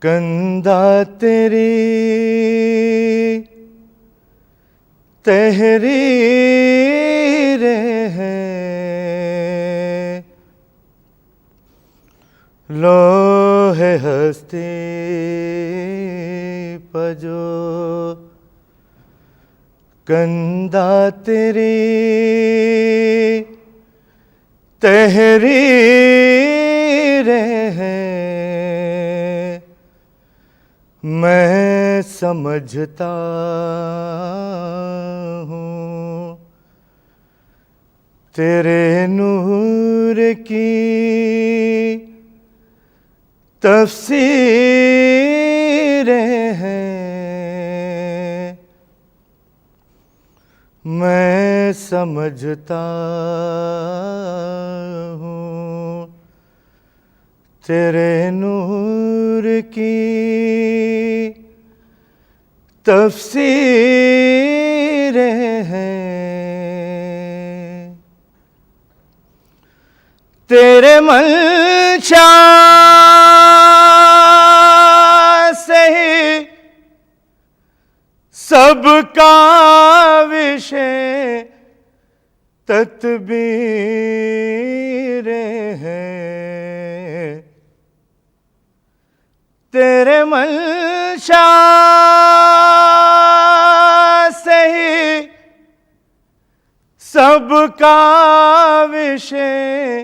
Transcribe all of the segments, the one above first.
कंधा तेरी तहरीर है, लोहे हस्ती पजो कंधा तेरी तहरीर है। मैं समझता हूँ तेरे नूर की तफसीर है। मैं समझता हूँ तेरे नूर की तफसीर है। तेरे मंशा से ही सबका विषय तदबीर है। तेरे मंशा से ही सबका विषय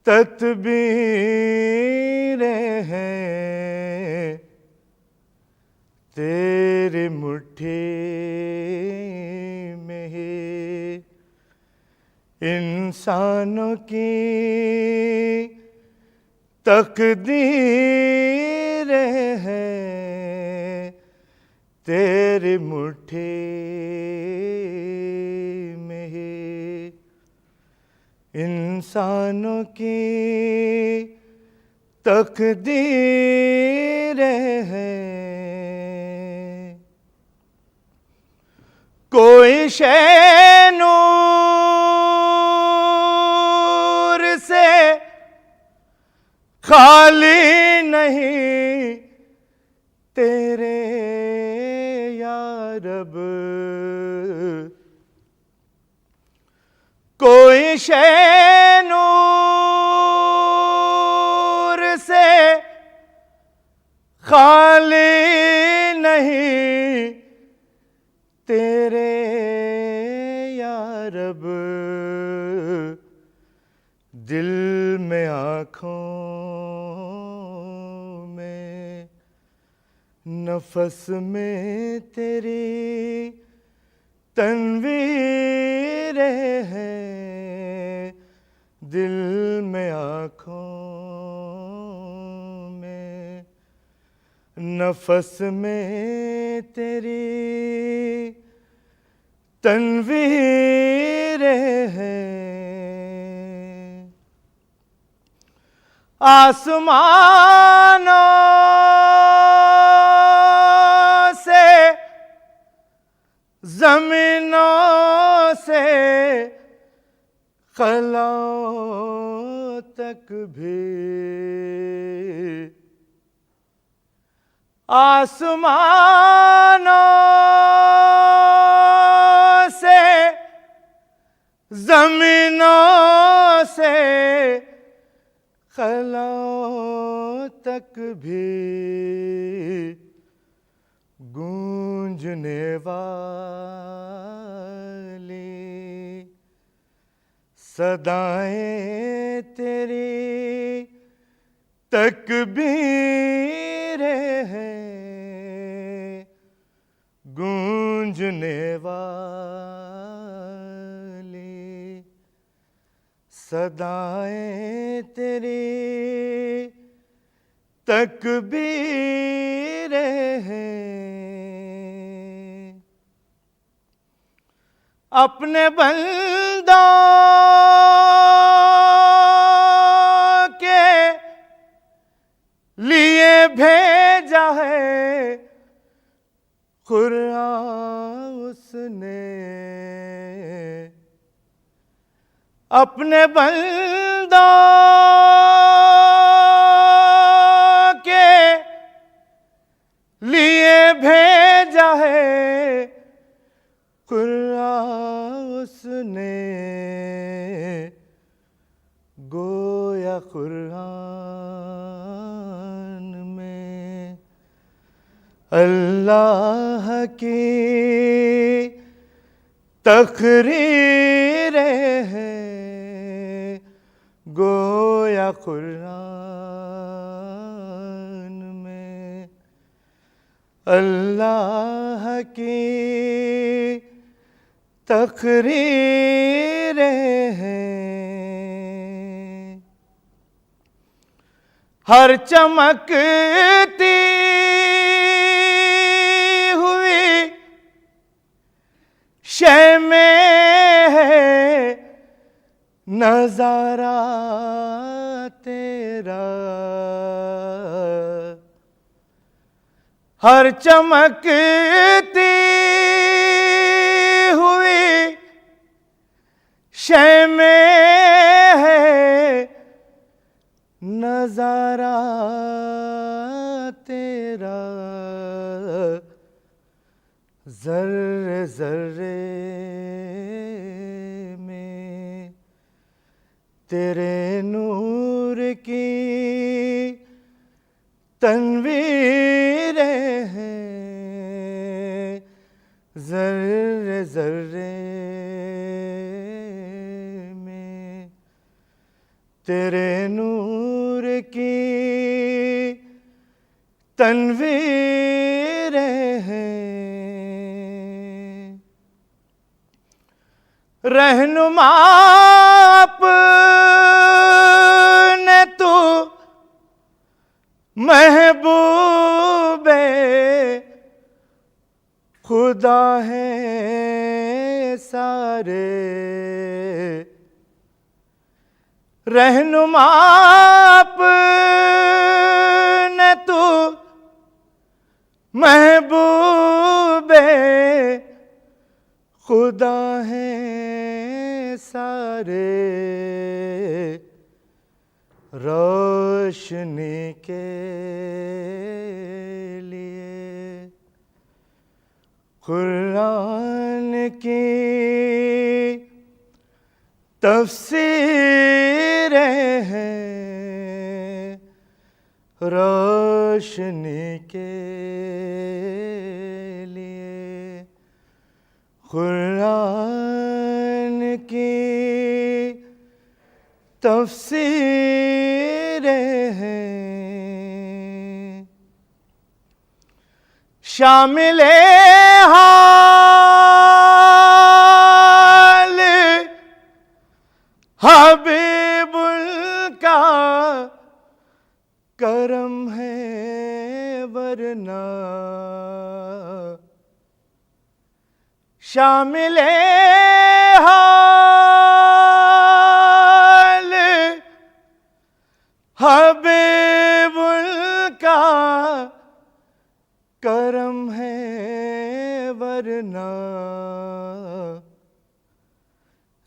तदबीर है। तेरी मुट्ठी में ही इंसानों की तकदीर है। तेरी मुट्ठी में ही इंसानों की तकदीर है। कोई शै नूर से खाली नहीं तेरे या रब। कोई शै नूर से खाली नहीं तेरे या रब। दिल में आँखों में नफस में तेरी तनवीर है। दिल में आँखों में नफस में तेरी तनवीर है। आसमानों से ज़मीनों से ख़लाओं तक भी आसमानों से ज़मीनों से ख़लाओं तक भी गूंजने वाली सदाएं तेरी तकबीर है। गूंजने वाली सदाएं तेरी तकबीर है। अपने बंदों के लिए भेजा है कुरान उसने। अपने बंदों के की तकरीरें हैं गोया कुरान में। अल्लाह की तकरीरें हैं। हर चमकती हुई शय में है नजारा तेरा। हर चमकती हुई शय में है नजारा तेरा। जर्रे जर्रे में तेरे नूर की तनवीरें हैं। जर्रे जर्रे में तेरे नूर की तनवीरें हैं। रहनुमा अपने तू महबूबे खुदा है सारे। रहनुमा अपने तू महबूबे खुदा है सारे। रोशनी के लिए कुरान की तफसीरें हैं। रोशनी के लिए कुरान की तफसीरें हैं। शामिल हाल हबीबुल का करम है वरना। शामिल हाल हबीबुल का करम है वरना।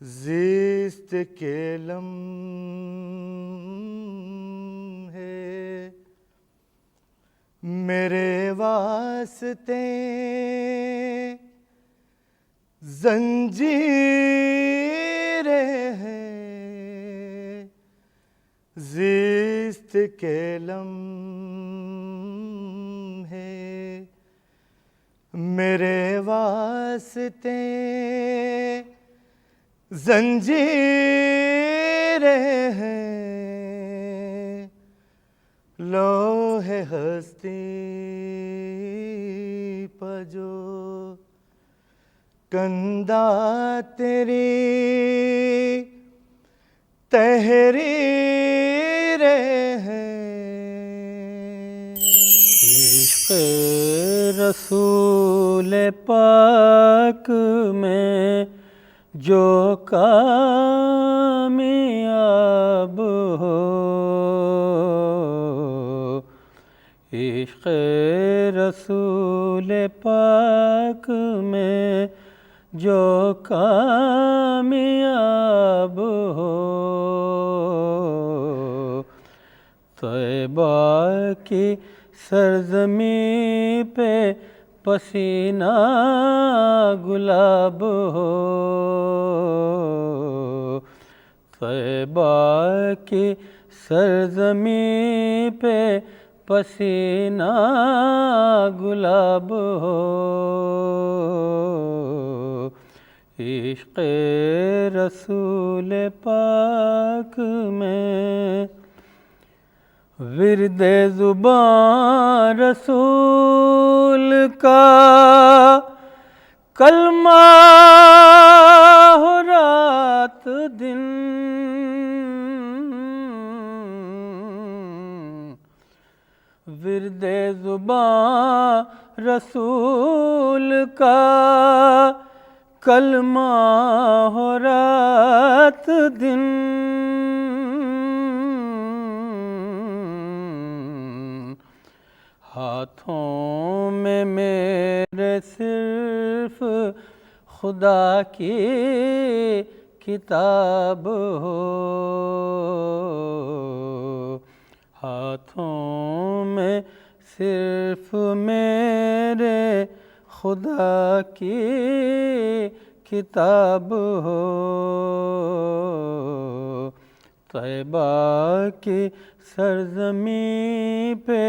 ज़िस्त के लम्हे मेरे वास्ते जंजीरें हैं। ज़िस्त के लम्हे मेरे वास्ते जंजीरें हैं। लोहे हस्ती पजो कंधा तेरी तहरीरें हैं। इश्क़ रसूल पाक में जो कामयाब हो। इश्क़ रसूल पाक में जो कामयाब हो। तैबा की सरज़मीं पे पसीना गुलाब हो। तैबा की सरज़मीं पे पसीना गुलाब हो, इश्क़ रसूल पाक में विर्दे ज़ुबान रसूल का कलमा हो रात दिन, विर्दे ज़ुबान रसूल का कलमा हो रात दिन, हाथों में मेरे सिर्फ खुदा की किताब हो, हाथों में सिर्फ मेरे खुदा की किताब हो, तैबा की सरज़मीं पे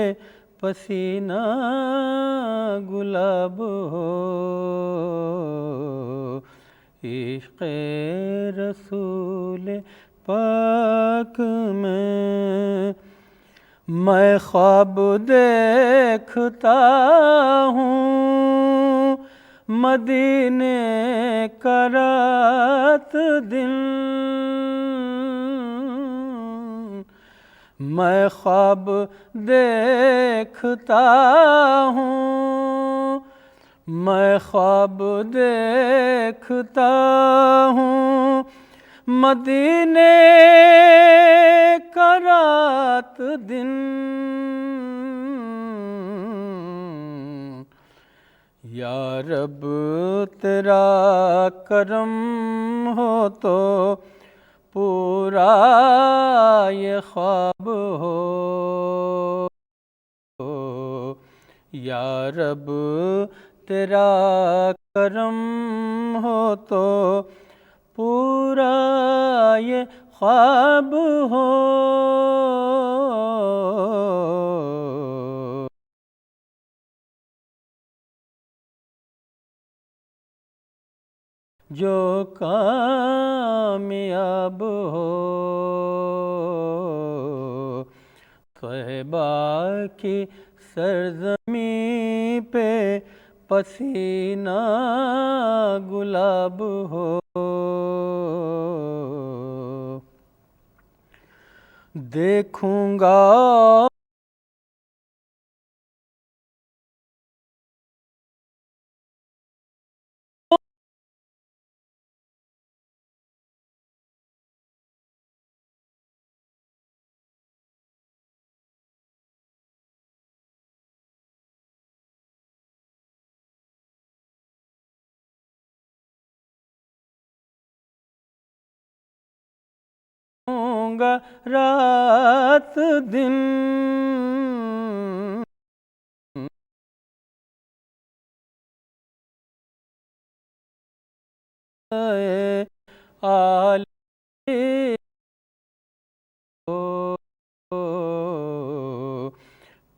पसीना गुलाब हो, इश्क़ रसूल पाक में मैं ख्वाब देखता हूँ मदीने का रात दिन, मैं ख्वाब देखता हूँ, मैं ख्वाब देखता हूँ मदीने का रात दिन, या रब तेरा करम हो तो पूरा ये ख्वाब हो, या रब तेरा करम हो तो पूरा ये ख्वाब हो, जो कामयाब हो तैबा की सरज़मीं पे पसीना गुलाब हो, देखूंगा रात दिन, आले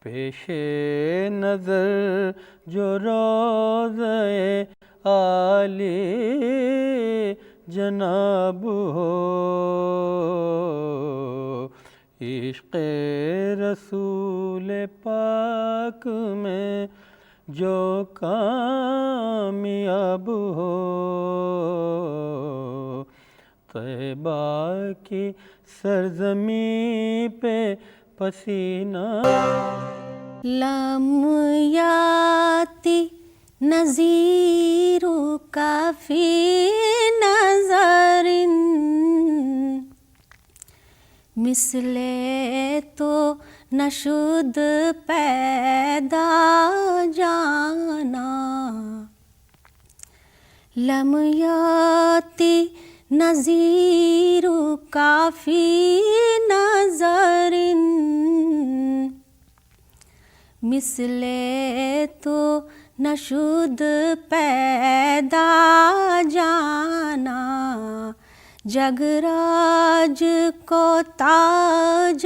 पेशे नज़र जो रोज़े आले जनाब हो, इश्क़ रसूल पाक में जो कामयाब हो तैबा की सरज़मीं पे पसीना। लम्याती नज़ीरु काफ़ी नज़रिन मिसले तो नशुद पैदा जाना, लम्याती नज़ीरु काफ़ी नज़रिन मिसले तो नशुद पैदा जाना, जगराज को ताज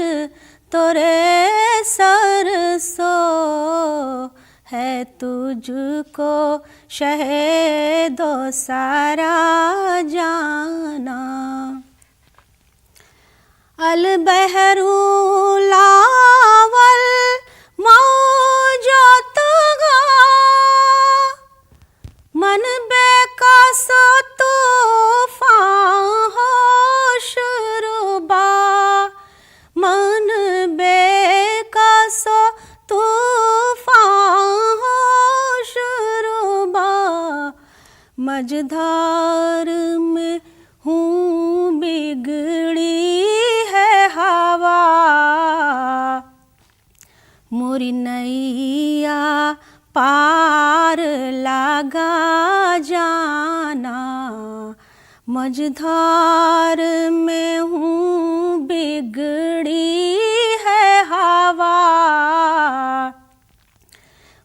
तोरे सरसो है तुझको शहेदो सारा जाना। अल बहरू लावल मौजो तगा मन बेकस तूफान होश रुबा मन बेकस तूफान होश रुबा मझधार में हूँ बिगड़ी है हवा मोरी नैया पार लगा जाना। मझधार में हूँ बिगड़ी है हवा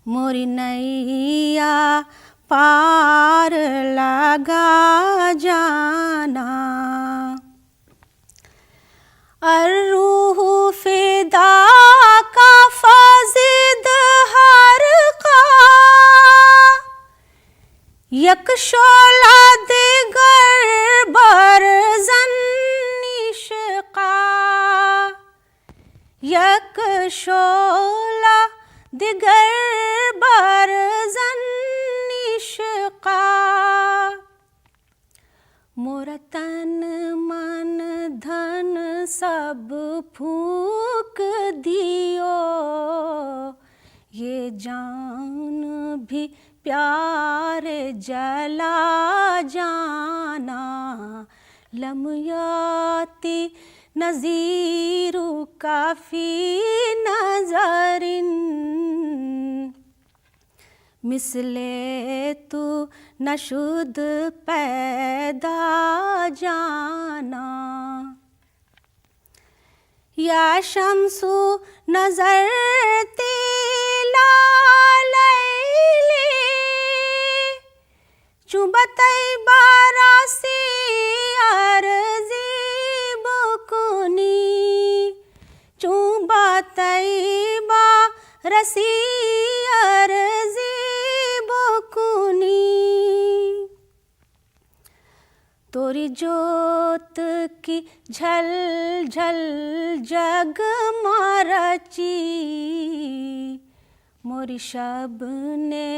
मोरी नैया पार लगा जाना। अर्रूह फिदा का फज़िद हर का यक शोला दिगर बरज़न इश्क़ा यक शोला दिगर बरज़न इश्क़ा मोरा तन मन धन सब फूक दियो ये जान भी प्यार जला जाना। लमयाती नज़ीरु काफ़ी नज़रिन मिसले तू नशुद पैदा जाना। या शम्सु नज़र तेला लैली चुबतई बारासी अर्ज़ी बुकुनी चुबतई बारसी अर्ज़ी बुकुनी तोरी जोत की झल झल जग मारची मोरी शब ने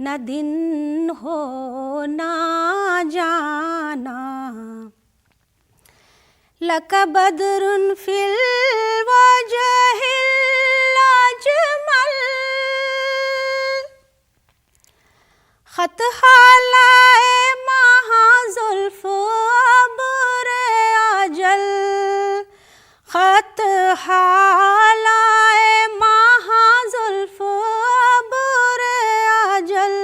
न दिन हो ना जाना। लक बदरुन फिल वजहिल अजमल खत हालाए महा जुल्फ अब्र अजल खत हालाए महा जुल्फ अब्र अजल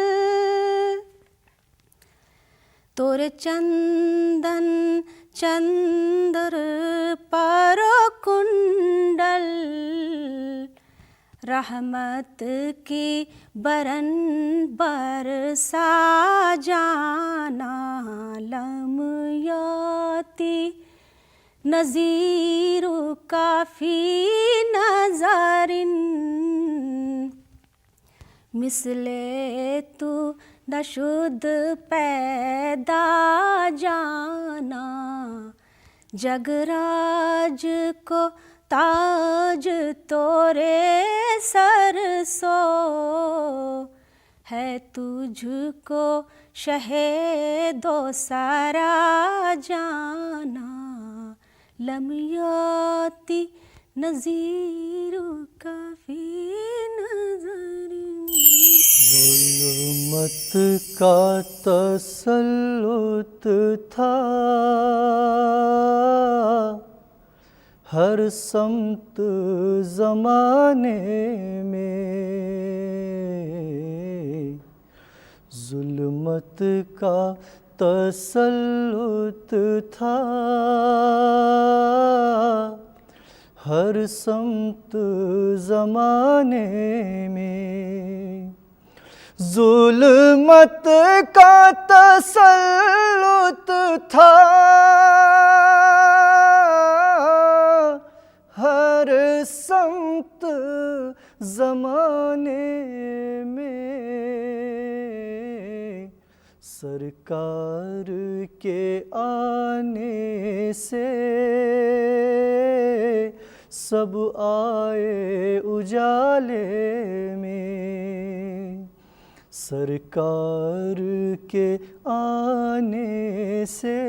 तोरे चंदन चंद्र पर कुंडल रहमत की बरन बरसा जाना। लमयाती नज़ीरु काफ़ी नज़रिन मिसले तू नशुद पैदा जाना। जगराज को ताज तोरे सरसो है तुझको शहेदो सारा जाना। लमयाती नज़ीरु काफ़ी नज़रिन ज़ुल्मत का तसल्लुत था हर समत ज़माने में। ज़ुल्मत का तसल्लुत था हर समत ज़माने में। ज़ुल्मत का तसल्लुत था हर ज़माने में सरकार के आने से सब आए उजाले में, सरकार के आने से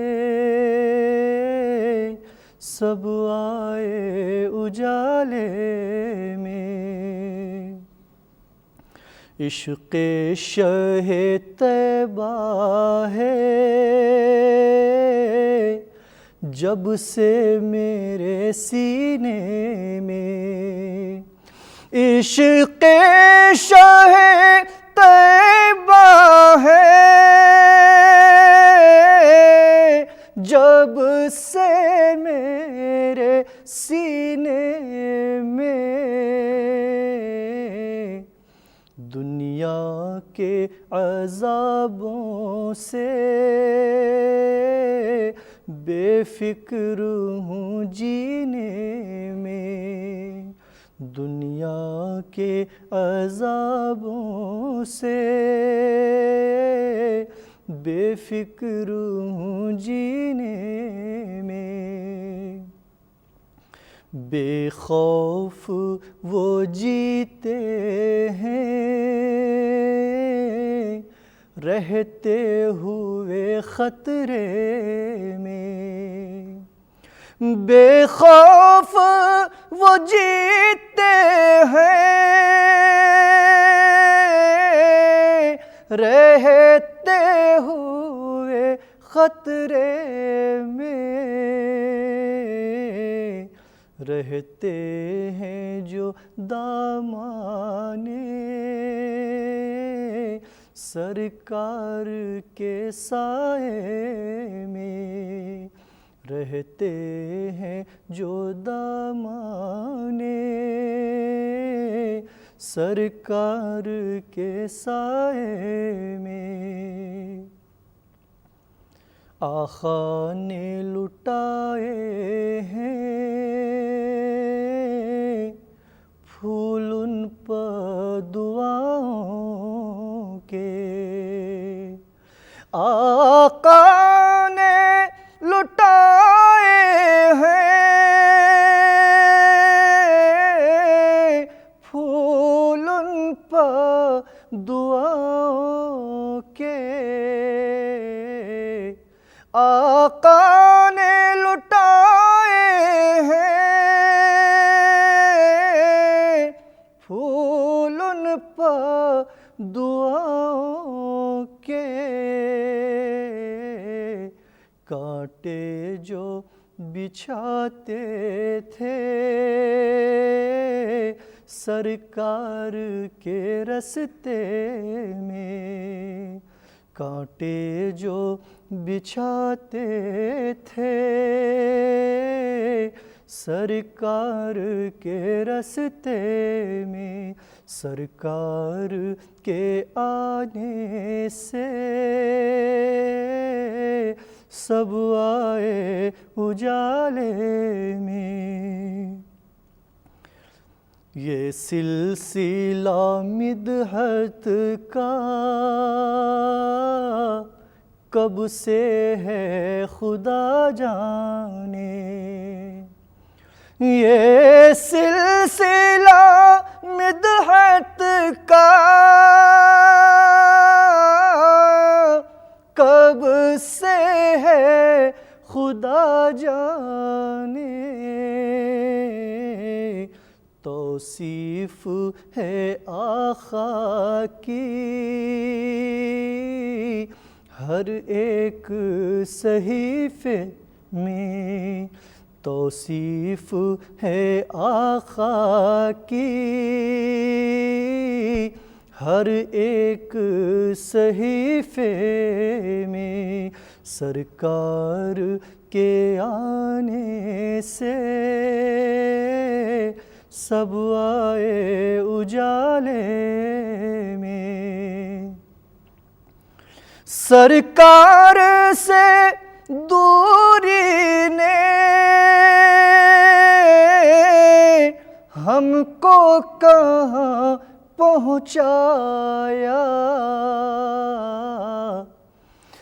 सब आए उजाले में। इश्क़ शहे तैबा है जब से मेरे सीने में, इश्क़ शहे तैबा है जब से मेरे सीने में। दुनिया के अज़ाबों से बेफ़िक्र हूँ जीने में, दुनिया के अज़ाबों से बेफ़िक्र हूँ जीने में। बेखौफ वो जीते हैं रहते हुए ख़तरे में, बेखौफ वो जीते हैं रहते हुए ख़तरे में, रहते हैं जो दामाने सरकार के साए में, रहते हैं जो दामाने सरकार के साए में। आका ने लुटाए हैं फूल उन पर दुआओं के, आका ने लुटाए हैं फूल उन पर दुआओं के, आका ने लुटाए हैं फूल उन पर दुआओं के। कांटे जो बिछाते थे सरकार के रस्ते में, कांटे जो बिछाते थे सरकार के रस्ते में, सरकार के आने से सब आए उजाले में। ये सिलसिला मिदहत का कब से है खुदा जाने, ये सिलसिला मिदहत का कब से है खुदा जाने। तौसीफ है आका की हर एक सहीफे में, तौसीफ है आका की हर एक सहीफे में, सरकार के आने से सब आए उजाले में। सरकार से दूरी ने हमको कहाँ पहुँचाया।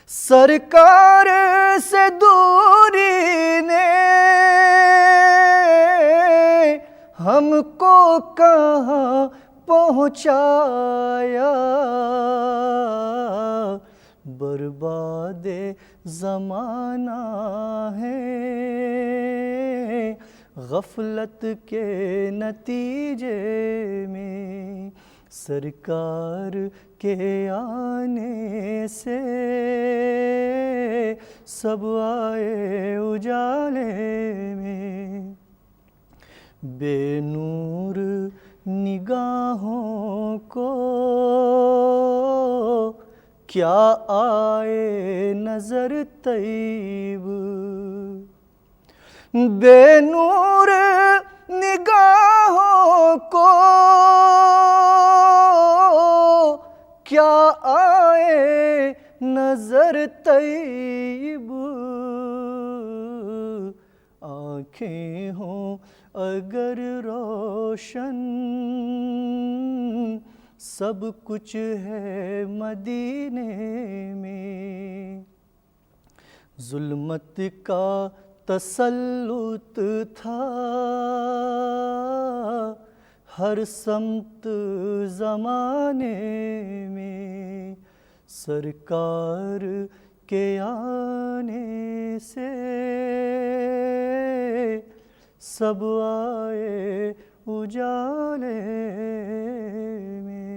सरकार से दूरी ने हमको कहाँ पहुँचाया। बर्बाद ज़माना है गफलत के नतीजे में। सरकार के आने से सब आए उजाले में। बेनूर निगाहों को क्या आए नजर तैब। बेनूर निगाहों को क्या आए नजर तैब। आँखें हों अगर रोशन सब कुछ है मदीने में। जुल्मत का तसल्लुत था हर समत ज़माने में। सरकार के आने से सब आए उजाले में।